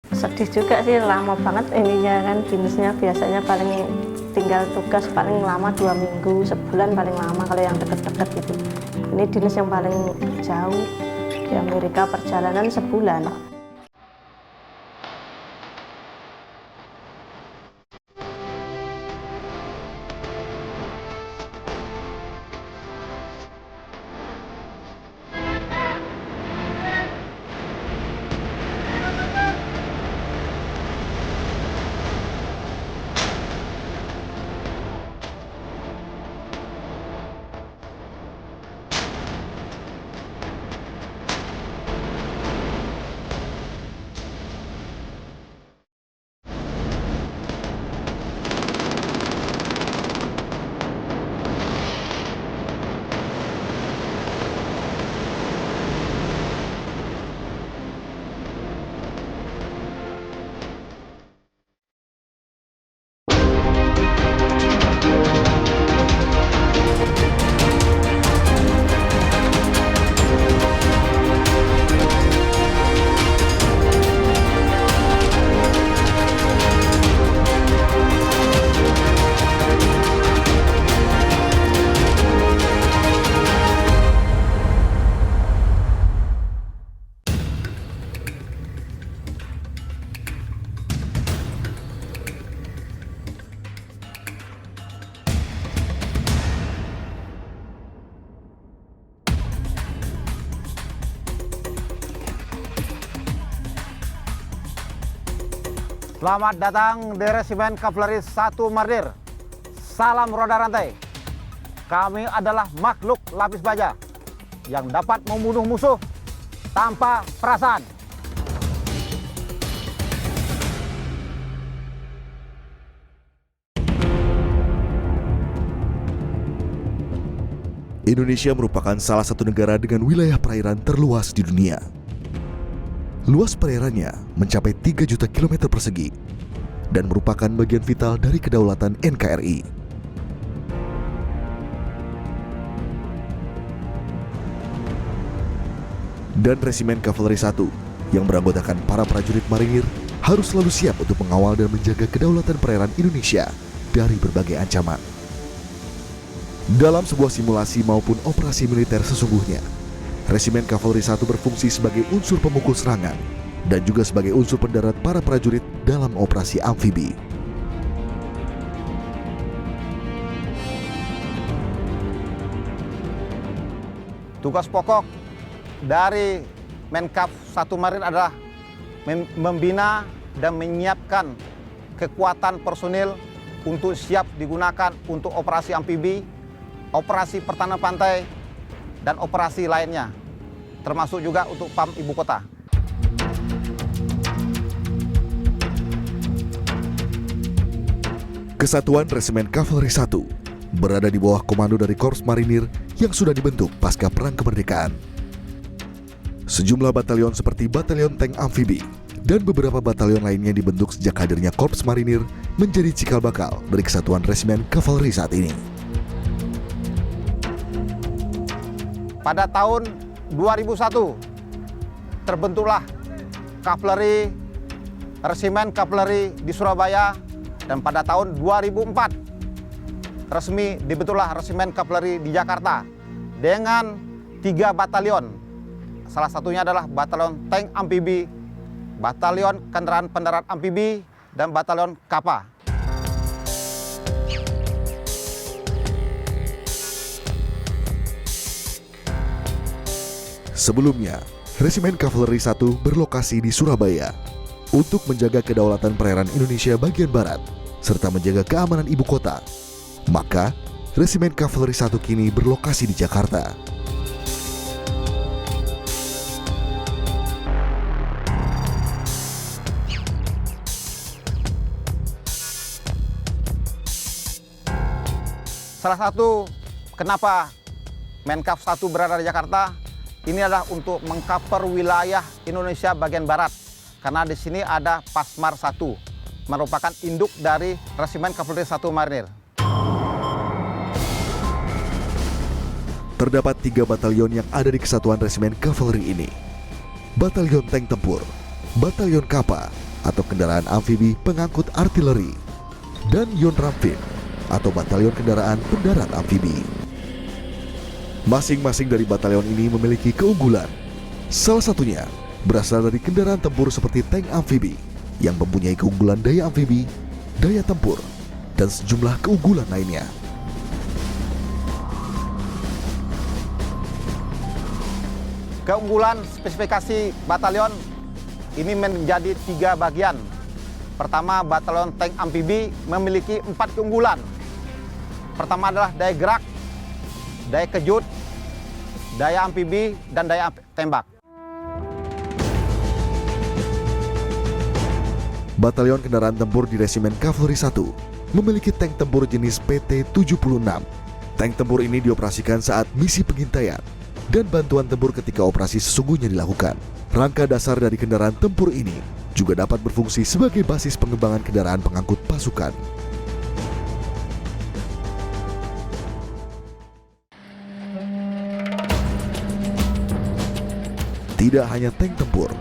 Sedih juga sih, lama banget ininya kan, dinasnya biasanya paling tinggal tugas paling lama 2 minggu, sebulan paling lama kalau yang deket-deket gitu. Ini dinas yang paling jauh di Amerika, perjalanan sebulan. Selamat datang di Resimen Kavaleri 1 Marinir. Salam roda rantai. Kami adalah makhluk lapis baja yang dapat membunuh musuh tanpa perasaan. Indonesia merupakan salah satu negara dengan wilayah perairan terluas di dunia. Luas perairannya mencapai 3 juta kilometer persegi dan merupakan bagian vital dari kedaulatan NKRI. Dan Resimen Kavaleri 1 yang beranggotakan para prajurit marinir harus selalu siap untuk mengawal dan menjaga kedaulatan perairan Indonesia dari berbagai ancaman. Dalam sebuah simulasi maupun operasi militer sesungguhnya, Resimen Kavaleri 1 berfungsi sebagai unsur pemukul serangan dan juga sebagai unsur pendarat para prajurit dalam operasi amfibi. Tugas pokok dari Menkap 1 Marinir adalah membina dan menyiapkan kekuatan personil untuk siap digunakan untuk operasi amfibi, operasi pertahanan pantai, dan operasi lainnya, termasuk juga untuk PAM Ibu Kota. Kesatuan Resimen Kavaleri 1 berada di bawah komando dari Korps Marinir yang sudah dibentuk pasca Perang Kemerdekaan. Sejumlah batalion seperti Batalion Tank Amfibi dan beberapa batalion lainnya dibentuk sejak hadirnya Korps Marinir menjadi cikal bakal dari Kesatuan Resimen Kavaleri saat ini. Pada tahun 2001 terbentuklah Kavaleri, Resimen Kavaleri di Surabaya, dan pada tahun 2004 resmi dibentuklah Resimen Kavaleri di Jakarta dengan 3 batalion. Salah satunya adalah Batalion Tank Amfibi, Batalion Kendaraan Pendarat Amfibi, dan Batalion Kappa. Sebelumnya, Resimen Kavaleri 1 berlokasi di Surabaya untuk menjaga kedaulatan perairan Indonesia bagian barat serta menjaga keamanan ibu kota. Maka, Resimen Kavaleri 1 kini berlokasi di Jakarta. Salah satu kenapa Menkap 1 berada di Jakarta, ini adalah untuk mengcover wilayah Indonesia bagian barat. Karena di sini ada Pasmar 1, merupakan induk dari Resimen Kavaleri 1 Marinir. Terdapat 3 batalion yang ada di Kesatuan Resimen Kavaleri ini. Batalion Tank Tempur, Batalion Kappa atau kendaraan amfibi pengangkut artileri, dan Yonramfib atau batalion kendaraan pendarat amfibi. Masing-masing dari batalion ini memiliki keunggulan. Salah satunya berasal dari kendaraan tempur seperti tank amfibi yang mempunyai keunggulan daya amfibi, daya tempur, dan sejumlah keunggulan lainnya. Keunggulan spesifikasi batalion ini menjadi 3 bagian. Pertama, batalion tank amfibi memiliki 4 keunggulan. Pertama adalah daya gerak, daya kejut, daya amfibi, dan daya tembak. Batalion Kendaraan Tempur di Resimen Kavaleri 1 memiliki tank tempur jenis PT-76. Tank tempur ini dioperasikan saat misi pengintaian dan bantuan tempur ketika operasi sesungguhnya dilakukan. Rangka dasar dari kendaraan tempur ini juga dapat berfungsi sebagai basis pengembangan kendaraan pengangkut pasukan. Tidak hanya tank tempur,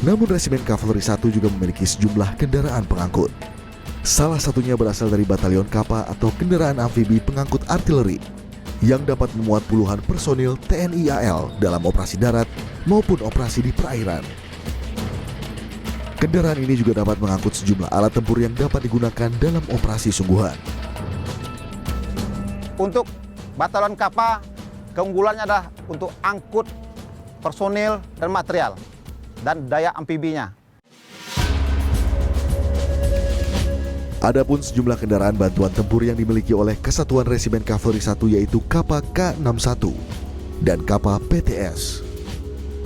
namun Resimen Kavaleri 1 juga memiliki sejumlah kendaraan pengangkut. Salah satunya berasal dari Batalion Kappa atau kendaraan amfibi pengangkut artileri yang dapat memuat puluhan personil TNI AL dalam operasi darat maupun operasi di perairan. Kendaraan ini juga dapat mengangkut sejumlah alat tempur yang dapat digunakan dalam operasi sungguhan. Untuk Batalion Kappa, keunggulannya adalah untuk angkut personil dan material dan daya amfibinya. Adapun sejumlah kendaraan bantuan tempur yang dimiliki oleh Kesatuan Resimen Kavaleri 1 yaitu Kappa K61 dan Kappa PTS.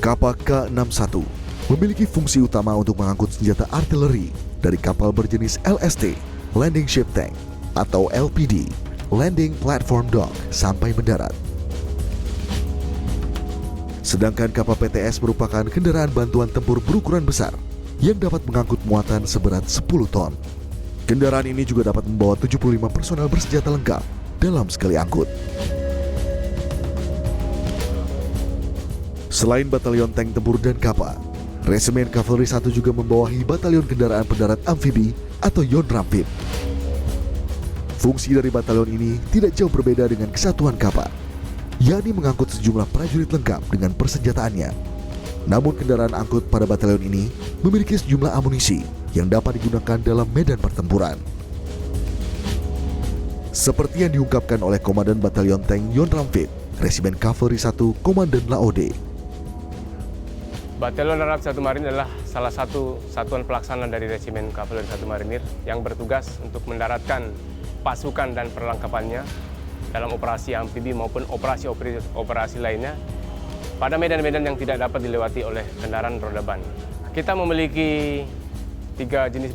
Kappa K61 memiliki fungsi utama untuk mengangkut senjata artileri dari kapal berjenis LST, Landing Ship Tank, atau LPD, Landing Platform Dock, sampai mendarat. Sedangkan Kappa PTS merupakan kendaraan bantuan tempur berukuran besar yang dapat mengangkut muatan seberat 10 ton. Kendaraan ini juga dapat membawa 75 personel bersenjata lengkap dalam sekali angkut. Selain batalion tank tempur dan Kappa, Resimen Kavaleri 1 juga membawahi batalion kendaraan pendarat amfibi atau Yonramfib. Fungsi dari batalion ini tidak jauh berbeda dengan Kesatuan Kappa, yakni mengangkut sejumlah prajurit lengkap dengan persenjataannya. Namun kendaraan angkut pada batalion ini memiliki sejumlah amunisi yang dapat digunakan dalam medan pertempuran. Seperti yang diungkapkan oleh Komandan Batalion Tank Yonramfib, Resimen Kavaleri 1 Komandan Laode. Batalion Darat 1 Marinir adalah salah satu satuan pelaksana dari Resimen Kavaleri 1 Marinir yang bertugas untuk mendaratkan pasukan dan perlengkapannya dalam operasi amfibi maupun operasi lainnya pada medan-medan yang tidak dapat dilewati oleh kendaraan roda ban. Kita memiliki 3 jenis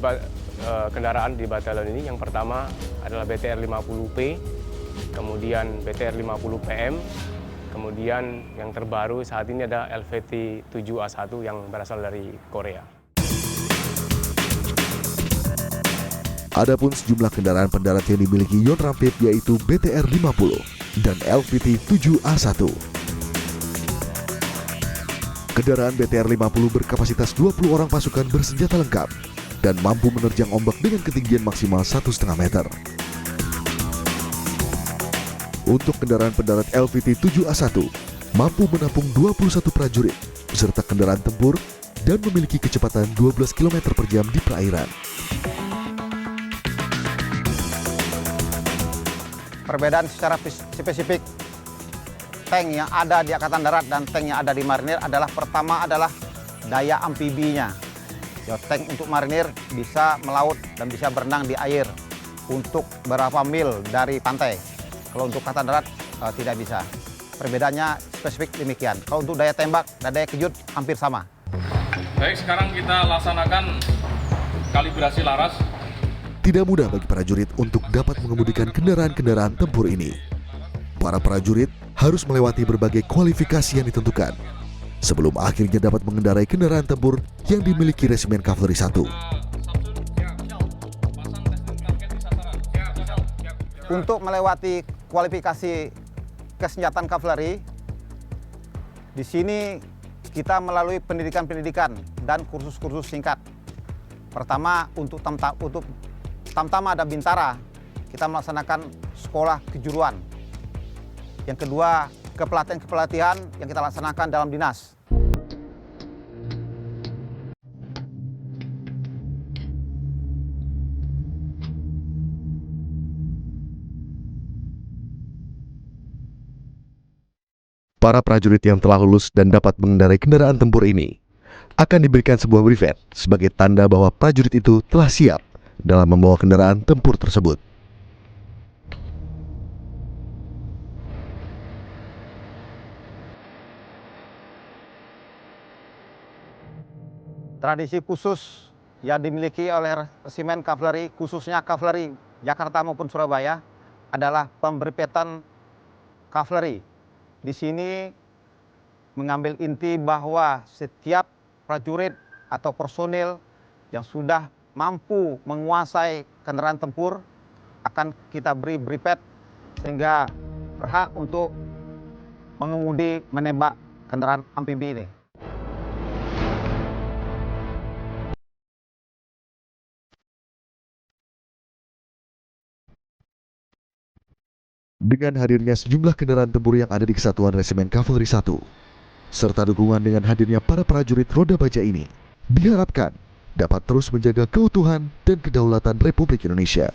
kendaraan di batalion ini. Yang pertama adalah BTR 50P, kemudian BTR 50PM, kemudian yang terbaru saat ini ada LVT 7A1 yang berasal dari Korea. Adapun sejumlah kendaraan pendarat yang dimiliki Yonramfib yaitu BTR 50 dan LVT 7A1. Kendaraan BTR 50 berkapasitas 20 orang pasukan bersenjata lengkap dan mampu menerjang ombak dengan ketinggian maksimal 1,5 meter. Untuk kendaraan pendarat LVT 7A1 mampu menampung 21 prajurit beserta kendaraan tempur dan memiliki kecepatan 12 km per jam di perairan. Perbedaan secara spesifik tank yang ada di Angkatan Darat dan tank yang ada di Marinir adalah pertama adalah daya amfibinya. Ya, tank untuk Marinir bisa melaut dan bisa berenang di air untuk berapa mil dari pantai. Kalau untuk Angkatan Darat tidak bisa. Perbedaannya spesifik demikian. Kalau untuk daya tembak dan daya kejut hampir sama. Baik, sekarang kita laksanakan kalibrasi laras. Tidak mudah bagi prajurit untuk dapat mengemudikan kendaraan-kendaraan tempur ini. Para prajurit harus melewati berbagai kualifikasi yang ditentukan sebelum akhirnya dapat mengendarai kendaraan tempur yang dimiliki Resimen Kavaleri 1. Untuk melewati kualifikasi kesenjataan kavaleri, di sini kita melalui pendidikan-pendidikan dan kursus-kursus singkat. Pertama, untuk Tamtama dan Bintara, kita melaksanakan sekolah kejuruan. Yang kedua, kepelatihan-kepelatihan yang kita laksanakan dalam dinas. Para prajurit yang telah lulus dan dapat mengendarai kendaraan tempur ini akan diberikan sebuah brevet sebagai tanda bahwa prajurit itu telah siap dalam membawa kendaraan tempur tersebut. Tradisi khusus yang dimiliki oleh resimen kavaleri, khususnya kavaleri Jakarta maupun Surabaya, adalah pemberpetan kavaleri. Di sini mengambil inti bahwa setiap prajurit atau personil yang sudah mampu menguasai kendaraan tempur akan kita beri bripet sehingga berhak untuk mengemudi menembak kendaraan amfibi ini. Dengan hadirnya sejumlah kendaraan tempur yang ada di Kesatuan Resimen Kavaleri 1, serta dukungan dengan hadirnya para prajurit roda baja ini, diharapkan dapat terus menjaga keutuhan dan kedaulatan Republik Indonesia.